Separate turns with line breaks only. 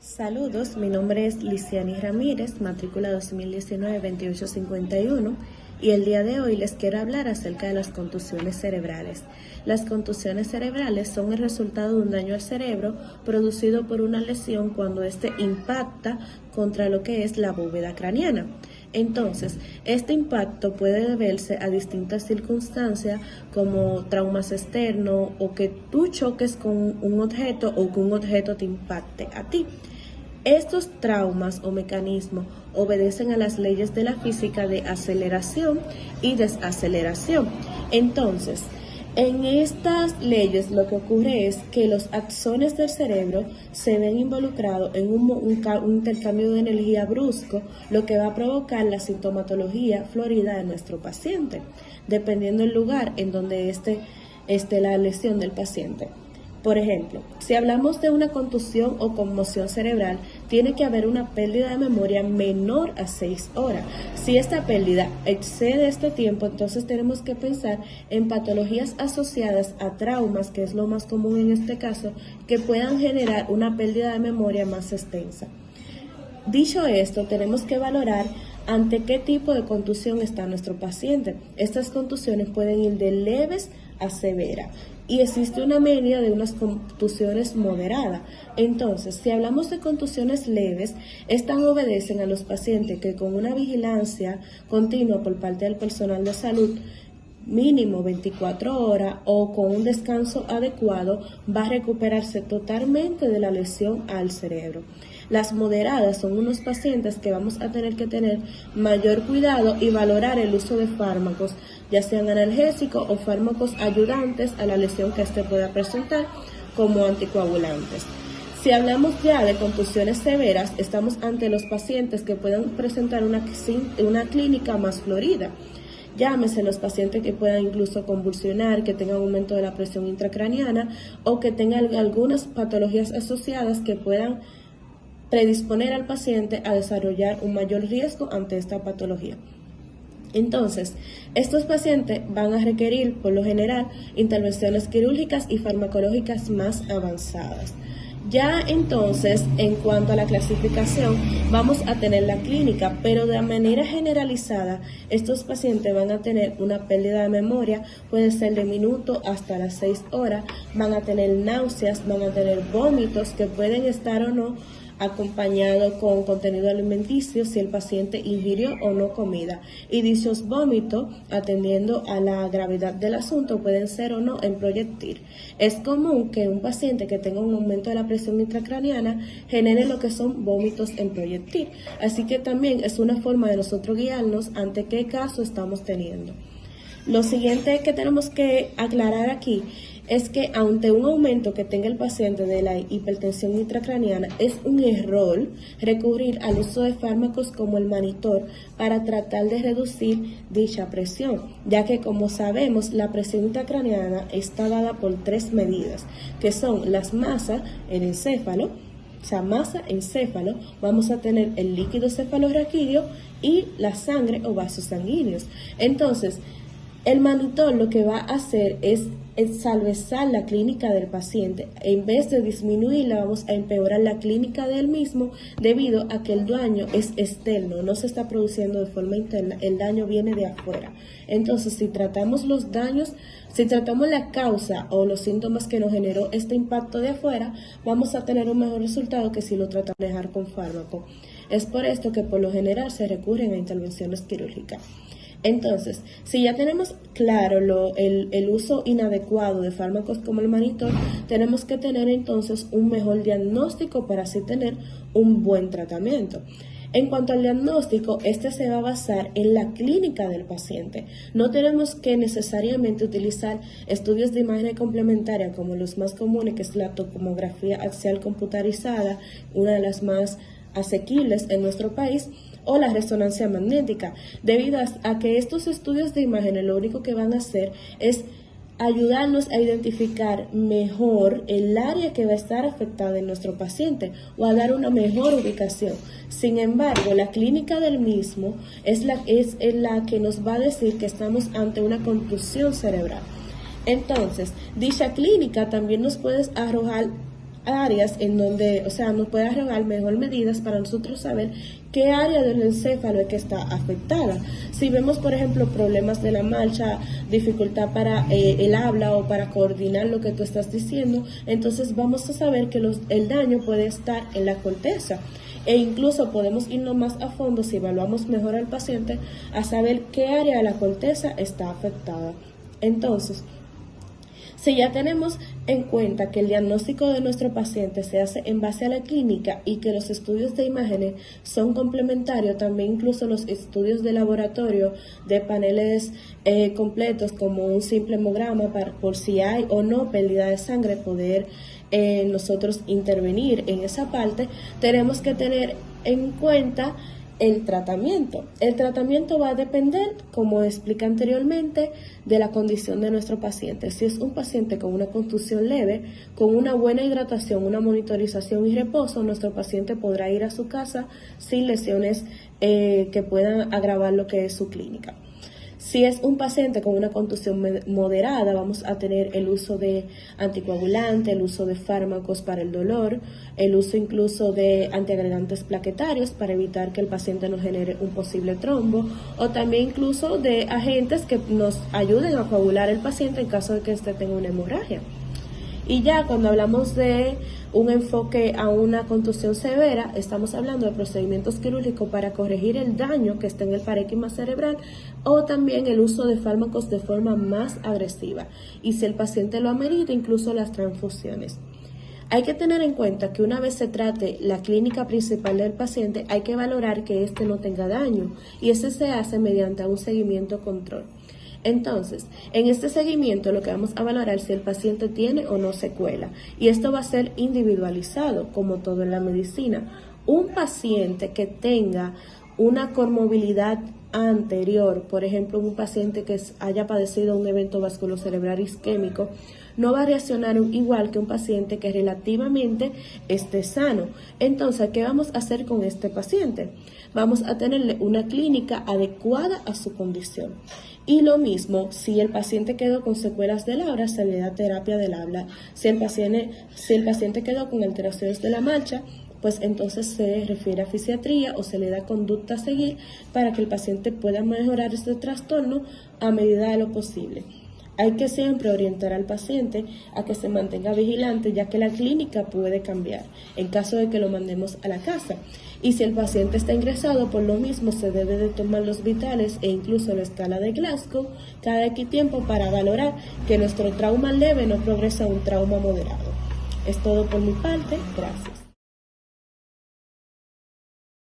Saludos, mi nombre es Liciani Ramírez, matrícula 2019-2851, y el día de hoy les quiero hablar acerca de las contusiones cerebrales. Las contusiones cerebrales son el resultado de un daño al cerebro producido por una lesión cuando éste impacta contra lo que es la bóveda craneana. Entonces, este impacto puede deberse a distintas circunstancias como traumas externos o que tú choques con un objeto o que un objeto te impacte a ti. Estos traumas o mecanismos obedecen a las leyes de la física de aceleración y desaceleración. Entonces, en estas leyes lo que ocurre es que los axones del cerebro se ven involucrados en un intercambio de energía brusco, lo que va a provocar la sintomatología florida de nuestro paciente, dependiendo del lugar en donde esté la lesión del paciente. Por ejemplo, si hablamos de una contusión o conmoción cerebral, tiene que haber una pérdida de memoria menor a 6 horas. Si esta pérdida excede este tiempo, entonces tenemos que pensar en patologías asociadas a traumas, que es lo más común en este caso, que puedan generar una pérdida de memoria más extensa. Dicho esto, tenemos que valorar ante qué tipo de contusión está nuestro paciente. Estas contusiones pueden ir de leves a severas y existe una media de unas contusiones moderadas. Entonces, si hablamos de contusiones leves, estas obedecen a los pacientes que con una vigilancia continua por parte del personal de salud, mínimo 24 horas o con un descanso adecuado, va a recuperarse totalmente de la lesión al cerebro. Las moderadas son unos pacientes que vamos a tener que tener mayor cuidado y valorar el uso de fármacos, ya sean analgésicos o fármacos ayudantes a la lesión que éste pueda presentar, como anticoagulantes. Si hablamos ya de contusiones severas, estamos ante los pacientes que puedan presentar una clínica más florida. Llámese los pacientes que puedan incluso convulsionar, que tengan aumento de la presión intracraniana o que tengan algunas patologías asociadas que puedan predisponer al paciente a desarrollar un mayor riesgo ante esta patología. Entonces, estos pacientes van a requerir, por lo general, intervenciones quirúrgicas y farmacológicas más avanzadas. Ya entonces, en cuanto a la clasificación, vamos a tener la clínica, pero de manera generalizada, estos pacientes van a tener una pérdida de memoria, puede ser de minutos hasta las 6 horas, van a tener náuseas, van a tener vómitos que pueden estar o no acompañado con contenido alimenticio si el paciente ingirió o no comida. Y dichos vómitos, atendiendo a la gravedad del asunto, pueden ser o no en proyectil. Es común que un paciente que tenga un aumento de la presión intracraniana genere lo que son vómitos en proyectil. Así que también es una forma de nosotros guiarnos ante qué caso estamos teniendo. Lo siguiente que tenemos que aclarar aquí es que ante un aumento que tenga el paciente de la hipertensión intracraniana, es un error recurrir al uso de fármacos como el Manitor para tratar de reducir dicha presión, ya que como sabemos la presión intracraniana está dada por 3 medidas, que son las masas, el encéfalo, o sea, masa, encéfalo, vamos a tener el líquido cefalorraquídeo y la sangre o vasos sanguíneos. Entonces, el Manitor lo que va a hacer es salvezar la clínica del paciente. En vez de disminuirla, vamos a empeorar la clínica del mismo debido a que el daño es externo, no se está produciendo de forma interna, el daño viene de afuera. Entonces, si tratamos los daños, si tratamos la causa o los síntomas que nos generó este impacto de afuera, vamos a tener un mejor resultado que si lo tratamos de dejar con fármaco. Es por esto que por lo general se recurren a intervenciones quirúrgicas. Entonces, si ya tenemos claro el uso inadecuado de fármacos como el Manitor, tenemos que tener entonces un mejor diagnóstico para así tener un buen tratamiento. En cuanto al diagnóstico, este se va a basar en la clínica del paciente. No tenemos que necesariamente utilizar estudios de imagen complementaria como los más comunes, que es la tomografía axial computarizada, una de las más asequibles en nuestro país, o la resonancia magnética, debido a que estos estudios de imágenes lo único que van a hacer es ayudarnos a identificar mejor el área que va a estar afectada en nuestro paciente o a dar una mejor ubicación. Sin embargo, la clínica del mismo es la que nos va a decir que estamos ante una contusión cerebral. Entonces, dicha clínica también nos puede arrojar áreas en donde, o sea, nos puede arrojar mejor medidas para nosotros saber qué área del encéfalo es que está afectada. Si vemos, por ejemplo, problemas de la marcha, dificultad para el habla o para coordinar lo que tú estás diciendo, entonces vamos a saber que el daño puede estar en la corteza. E incluso podemos irnos más a fondo si evaluamos mejor al paciente a saber qué área de la corteza está afectada. Entonces, si ya tenemos en cuenta que el diagnóstico de nuestro paciente se hace en base a la clínica y que los estudios de imágenes son complementarios, también incluso los estudios de laboratorio de paneles completos como un simple hemograma por si hay o no pérdida de sangre, poder nosotros intervenir en esa parte, tenemos que tener en cuenta el tratamiento. El tratamiento va a depender, como expliqué anteriormente, de la condición de nuestro paciente. Si es un paciente con una contusión leve, con una buena hidratación, una monitorización y reposo, nuestro paciente podrá ir a su casa sin lesiones que puedan agravar lo que es su clínica. Si es un paciente con una contusión moderada, vamos a tener el uso de anticoagulante, el uso de fármacos para el dolor, el uso incluso de antiagregantes plaquetarios para evitar que el paciente no genere un posible trombo, o también incluso de agentes que nos ayuden a coagular el paciente en caso de que éste tenga una hemorragia. Y ya cuando hablamos de un enfoque a una contusión severa, estamos hablando de procedimientos quirúrgicos para corregir el daño que está en el parénquima cerebral o también el uso de fármacos de forma más agresiva. Y si el paciente lo amerita, incluso las transfusiones. Hay que tener en cuenta que una vez se trate la clínica principal del paciente, hay que valorar que éste no tenga daño y ese se hace mediante un seguimiento control. Entonces, en este seguimiento lo que vamos a valorar es si el paciente tiene o no secuela y esto va a ser individualizado como todo en la medicina. Un paciente que tenga una comorbilidad anterior, por ejemplo, un paciente que haya padecido un evento vasculocerebral isquémico, no va a reaccionar igual que un paciente que relativamente esté sano. Entonces, ¿qué vamos a hacer con este paciente? Vamos a tenerle una clínica adecuada a su condición. Y lo mismo, si el paciente quedó con secuelas del habla, se le da terapia del habla. Si el paciente quedó con alteraciones de la marcha, pues entonces se refiere a fisiatría o se le da conducta a seguir para que el paciente pueda mejorar este trastorno a medida de lo posible. Hay que siempre orientar al paciente a que se mantenga vigilante, ya que la clínica puede cambiar en caso de que lo mandemos a la casa. Y si el paciente está ingresado, por lo mismo se debe de tomar los vitales e incluso la escala de Glasgow cada X tiempo para valorar que nuestro trauma leve no progresa a un trauma moderado. Es todo por mi parte. Gracias.